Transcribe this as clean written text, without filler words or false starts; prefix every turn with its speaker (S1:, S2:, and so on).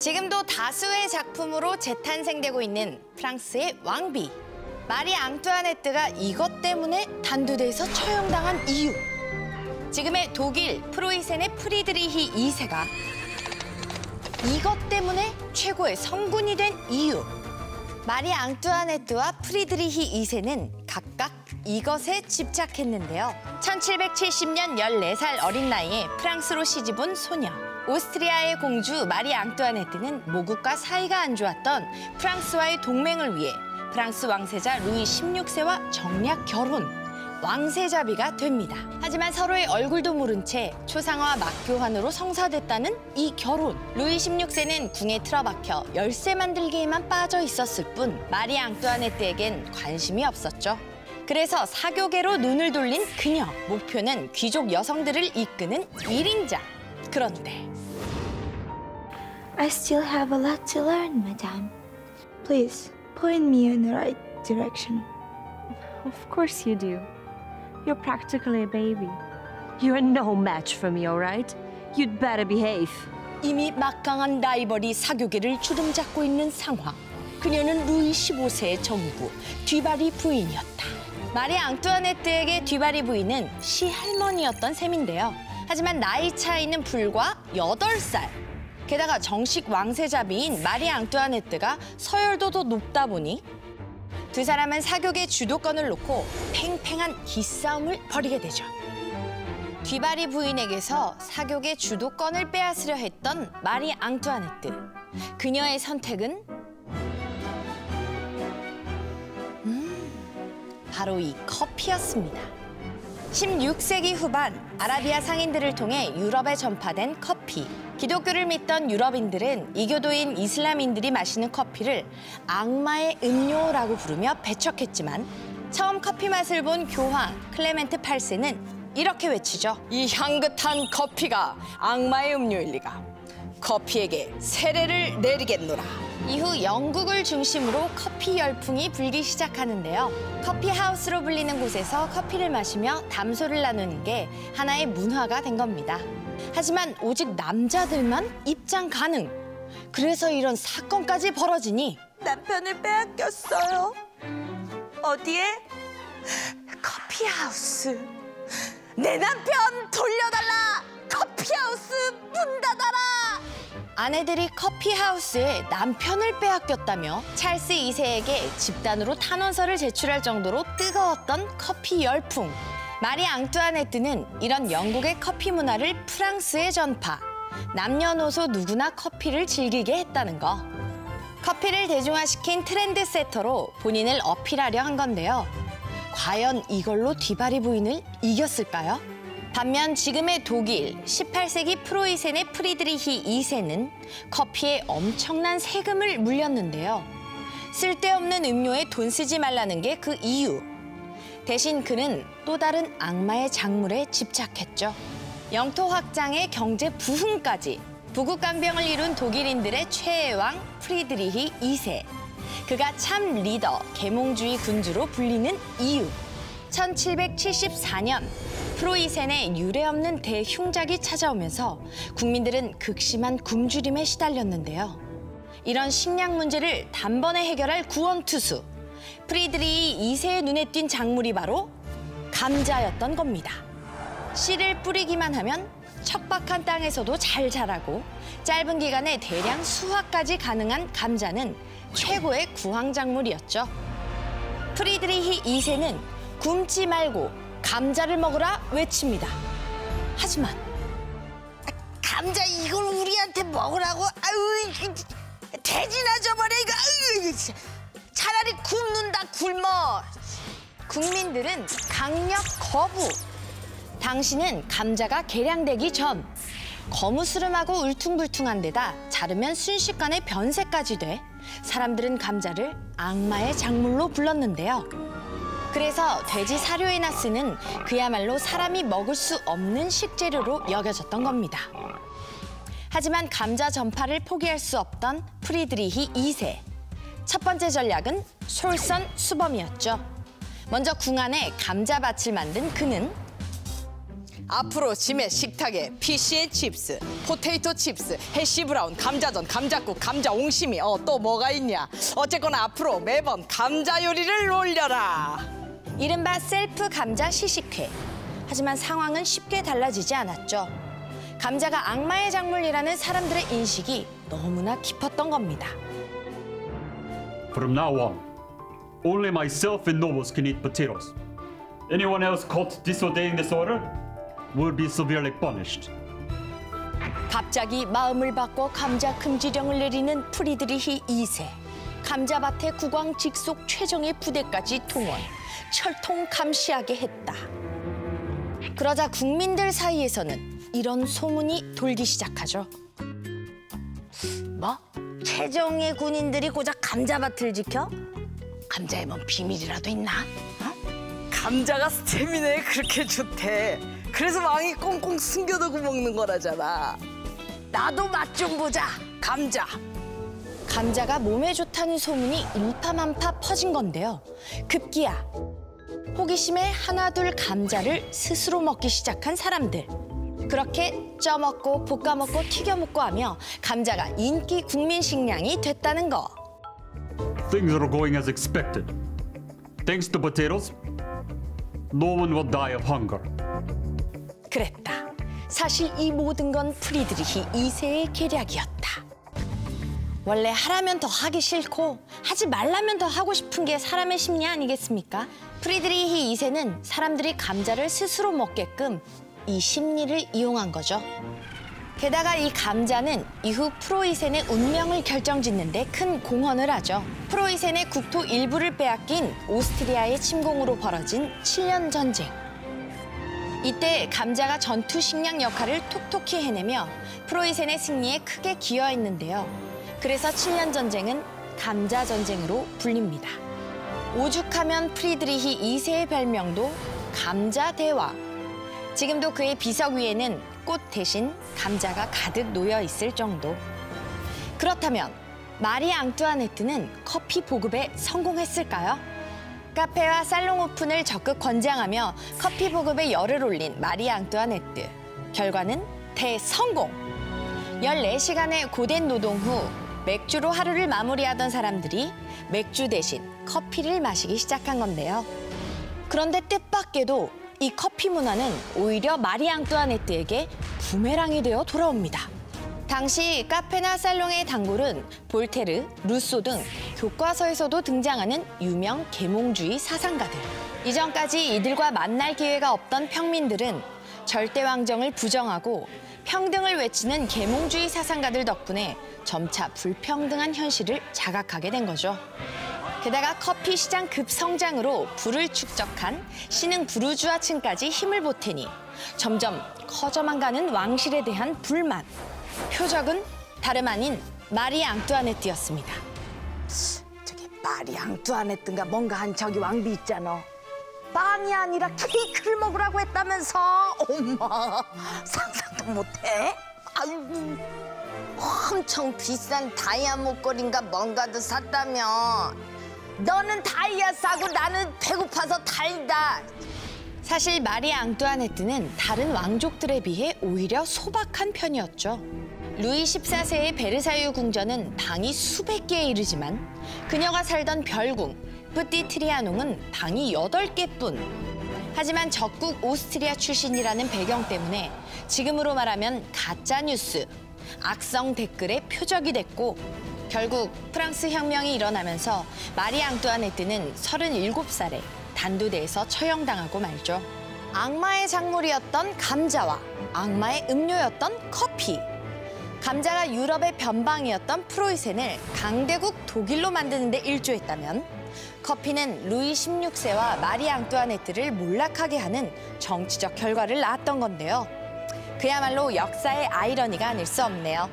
S1: 지금도 다수의 작품으로 재탄생되고 있는 프랑스의 왕비. 마리 앙뚜아네트가 이것 때문에 단두대에서 처형당한 이유. 지금의 독일 프로이센의 프리드리히 2세가 이것 때문에 최고의 성군이 된 이유. 마리 앙뚜아네트와 프리드리히 2세는 각각 이것에 집착했는데요. 1770년 14살 어린 나이에 프랑스로 시집온 소녀. 오스트리아의 공주 마리 앙뚜아네트는 모국과 사이가 안 좋았던 프랑스와의 동맹을 위해 프랑스 왕세자 루이 16세와 정략 결혼, 왕세자비가 됩니다. 하지만 서로의 얼굴도 모른 채 초상화 막교환으로 성사됐다는 이 결혼. 루이 16세는 궁에 틀어박혀 열쇠 만들기에만 빠져 있었을 뿐 마리 앙뚜아네트에겐 관심이 없었죠. 그래서 사교계로 눈을 돌린 그녀. 목표는 귀족 여성들을 이끄는 1인자. 그런데
S2: I still have a lot to learn, madame. Please, point me in the right direction.
S3: Of course you do. You're practically a baby. You're no match for me, all right? You'd better behave.
S1: 이미 막강한 라이벌이 사교계를 주름잡고 있는 상황. 그녀는 루이 15세의 정부, 듀바리 부인이었다. 마리 앙뚜아네트에게 듀바리 부인은 시할머니였던 셈인데요. 하지만 나이 차이는 불과 8살. 게다가 정식 왕세자비인 마리 앙뚜아네트가 서열도 높다 보니 두 사람은 사교계 주도권을 놓고 팽팽한 기싸움을 벌이게 되죠. 듀바리 부인에게서 사교계 주도권을 빼앗으려 했던 마리 앙뚜아네트. 그녀의 선택은 바로 이 커피였습니다. 16세기 후반 아라비아 상인들을 통해 유럽에 전파된 커피. 기독교를 믿던 유럽인들은 이교도인 이슬람인들이 마시는 커피를 악마의 음료라고 부르며 배척했지만 처음 커피 맛을 본 교황 클레멘트 8세는 이렇게 외치죠. 이 향긋한 커피가 악마의 음료일 리가. 커피에게 세례를 내리겠노라. 이후 영국을 중심으로 커피 열풍이 불기 시작하는데요. 커피 하우스로 불리는 곳에서 커피를 마시며 담소를 나누는 게 하나의 문화가 된 겁니다. 하지만 오직 남자들만 입장 가능. 그래서 이런 사건까지 벌어지니
S4: 남편을 빼앗겼어요. 어디에? 커피하우스. 내 남편 돌려달라. 커피하우스 문 닫아라.
S1: 아내들이 커피하우스에 남편을 빼앗겼다며 찰스 2세에게 집단으로 탄원서를 제출할 정도로 뜨거웠던 커피 열풍. 마리 앙뚜아네트는 이런 영국의 커피 문화를 프랑스에 전파. 남녀노소 누구나 커피를 즐기게 했다는 거. 커피를 대중화시킨 트렌드세터로 본인을 어필하려 한 건데요. 과연 이걸로 듀바리 부인을 이겼을까요? 반면 지금의 독일 18세기 프로이센의 프리드리히 2세는 커피에 엄청난 세금을 물렸는데요. 쓸데없는 음료에 돈 쓰지 말라는 게 그 이유. 대신 그는 또 다른 악마의 작물에 집착했죠. 영토 확장에 경제 부흥까지. 부국간병을 이룬 독일인들의 최애왕 프리드리히 2세. 그가 참 리더, 계몽주의 군주로 불리는 이유. 1774년 프로이센에 유례없는 대흉작이 찾아오면서 국민들은 극심한 굶주림에 시달렸는데요. 이런 식량 문제를 단번에 해결할 구원투수. 프리드리히 2세의 눈에 띈 작물이 바로 감자였던 겁니다. 씨를 뿌리기만 하면 척박한 땅에서도 잘 자라고 짧은 기간에 대량 수확까지 가능한 감자는 최고의 구황작물이었죠. 프리드리히 2세는 굶지 말고 감자를 먹으라 외칩니다. 하지만
S4: 감자 이걸 우리한테 먹으라고? 아유, 돼지나 줘버려 이거. 아유, 차라리 굶는다 굶어.
S1: 국민들은 강력 거부. 당시는 감자가 개량되기 전 거무스름하고 울퉁불퉁한 데다 자르면 순식간에 변색까지 돼 사람들은 감자를 악마의 작물로 불렀는데요. 그래서 돼지 사료에나 쓰는 그야말로 사람이 먹을 수 없는 식재료로 여겨졌던 겁니다. 하지만 감자 전파를 포기할 수 없던 프리드리히 2세. 첫 번째 전략은 솔선수범이었죠. 먼저 궁 안에 감자밭을 만든 그는
S5: 앞으로 짐의 식탁에 피시앤칩스, 포테이토 칩스, 해시브라운, 감자전, 감자국, 감자 옹심이 또 뭐가 있냐. 어쨌거나 앞으로 매번 감자 요리를 올려라.
S1: 이른바 셀프 감자 시식회. 하지만 상황은 쉽게 달라지지 않았죠. 감자가 악마의 작물이라는 사람들의 인식이 너무나 깊었던 겁니다.
S6: From now on, only myself and Novos can eat potatoes. Anyone else caught disobeying this order will be severely punished.
S1: 갑자기 마음을 바꿔 감자 금지령을 내리는 프리드리히 2세. 감자밭의 국왕 직속 최정예 부대까지 동원. 철통 감시하게 했다. 그러자 국민들 사이에서는 이런 소문이 돌기 시작하죠.
S4: 뭐? 최정예 군인들이 고작 감자밭을 지켜? 감자에 뭔 비밀이라도 있나?
S5: 감자가 스태미나에 그렇게 좋대. 그래서 왕이 꽁꽁 숨겨두고 먹는 거라잖아.
S4: 나도 맛 좀 보자.
S5: 감자.
S1: 감자가 몸에 좋다는 소문이 일파만파 퍼진 건데요. 급기야 호기심에 하나둘 감자를 스스로 먹기 시작한 사람들. 그렇게 쪄먹고 볶아먹고 튀겨먹고 하며 감자가 인기 국민 식량이 됐다는 거.
S6: Things are going as expected. Thanks to potatoes, no one will die of hunger.
S1: 그랬다. 사실 이 모든 건 프리드리히 2세의 계략이었다. 원래 하라면 더 하기 싫고 하지 말라면 더 하고 싶은 게 사람의 심리 아니겠습니까? 프리드리히 2세는 사람들이 감자를 스스로 먹게끔 이 심리를 이용한 거죠. 게다가 이 감자는 이후 프로이센의 운명을 결정짓는 데 큰 공헌을 하죠. 프로이센의 국토 일부를 빼앗긴 오스트리아의 침공으로 벌어진 7년 전쟁. 이때 감자가 전투 식량 역할을 톡톡히 해내며 프로이센의 승리에 크게 기여했는데요. 그래서 7년 전쟁은 감자 전쟁으로 불립니다. 오죽하면 프리드리히 2세의 별명도 감자 대왕. 지금도 그의 비석 위에는 꽃 대신 감자가 가득 놓여 있을 정도. 그렇다면 마리 앙뚜아네트는 커피 보급에 성공했을까요? 카페와 살롱 오픈을 적극 권장하며 커피 보급에 열을 올린 마리 앙뚜아네트. 결과는 대성공! 14시간의 고된 노동 후 맥주로 하루를 마무리하던 사람들이 맥주 대신 커피를 마시기 시작한 건데요. 그런데 뜻밖에도 이 커피 문화는 오히려 마리 앙뚜아네트에게 부메랑이 되어 돌아옵니다. 당시 카페나 살롱의 단골은 볼테르, 루소 등 교과서에서도 등장하는 유명 계몽주의 사상가들. 이전까지 이들과 만날 기회가 없던 평민들은 절대왕정을 부정하고 평등을 외치는 계몽주의 사상가들 덕분에 점차 불평등한 현실을 자각하게 된 거죠. 게다가 커피 시장 급성장으로 부를 축적한 신흥 부르주아층까지 힘을 보태니 점점 커져만 가는 왕실에 대한 불만. 표적은 다름 아닌 마리 앙뚜아네트였습니다.
S4: 저기 마리 앙뚜아네트인가 뭔가 한 저기 왕비 있잖아. 빵이 아니라 케이크를 먹으라고 했다면서. 엄마 상상도 못해. 아이고 엄청 비싼 다이아 목걸이인가 뭔가도 샀다며. 너는 다이아 싸고 나는 배고파서 달다.
S1: 사실 마리 앙뚜아네트는 다른 왕족들에 비해 오히려 소박한 편이었죠. 루이 14세의 베르사유 궁전은 방이 수백 개에 이르지만 그녀가 살던 별궁 뿌띠 트리아농은 방이 8개뿐. 하지만 적국 오스트리아 출신이라는 배경 때문에 지금으로 말하면 가짜뉴스, 악성 댓글의 표적이 됐고 결국 프랑스 혁명이 일어나면서 마리 앙뚜아네트는 37살에 단두대에서 처형당하고 말죠. 악마의 작물이었던 감자와 악마의 음료였던 커피. 감자가 유럽의 변방이었던 프로이센을 강대국 독일로 만드는 데 일조했다면 커피는 루이 16세와 마리 앙뚜아네트를 몰락하게 하는 정치적 결과를 낳았던 건데요. 그야말로 역사의 아이러니가 아닐 수 없네요.